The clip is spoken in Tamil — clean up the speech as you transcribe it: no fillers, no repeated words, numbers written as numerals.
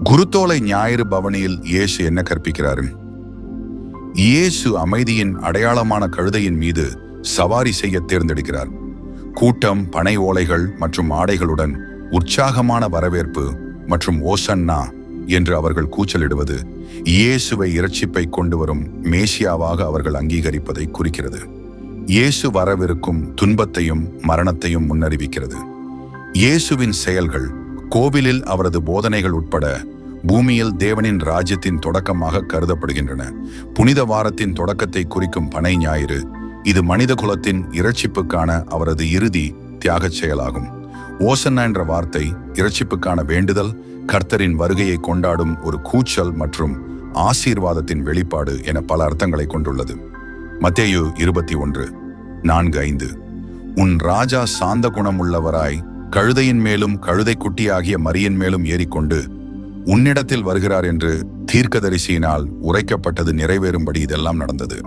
குருத்தோலை ஞாயிறு பவனியில் இயேசு என்ன கற்பிக்கிறாரு? இயேசு அமைதியின் அடையாளமான கழுதையின் மீது சவாரி செய்ய தேர்ந்தெடுக்கிறார். கூட்டம் பனை ஓலைகள் மற்றும் ஆடைகளுடன் உற்சாகமான வரவேற்பு மற்றும் ஓசன்னா என்று அவர்கள் கூச்சலிடுவது இயேசுவை இரட்சிப்பை கொண்டு வரும் மேசியாவாக அவர்கள் அங்கீகரிப்பதை குறிக்கிறது. இயேசு வரவிருக்கும் துன்பத்தையும் மரணத்தையும் முன்னறிவிக்கிறது. இயேசுவின் செயல்கள் கோவிலில் அவரது போதனைகள் உட்பட பூமியில் தேவனின் ராஜ்யத்தின் தொடக்கமாக கருதப்படுகின்றன. புனித வாரத்தின் தொடக்கத்தை குறிக்கும் பனை ஞாயிறு இது மனித குலத்தின் இரட்சிப்புக்கான அவரது இறுதி தியாகச் செயலாகும். ஓசன்னா என்ற வார்த்தை இரட்சிப்புக்கான வேண்டுதல், கர்த்தரின் வருகையை கொண்டாடும் ஒரு கூச்சல் மற்றும் ஆசீர்வாதத்தின் வெளிப்பாடு என பல அர்த்தங்களை கொண்டுள்ளது. மத்தேயு 21:4-5 உன் ராஜா சாந்த குணமுள்ளவராய் கழுதையின் மேலும் கழுதை குட்டியாகிய மரியின் மேலும் ஏறிக்கொண்டு உன்னிடத்தில் வருகிறார் என்று தீர்க்கதரிசியினால் உரைக்கப்பட்டது நிறைவேறும்படி இதெல்லாம் நடந்தது.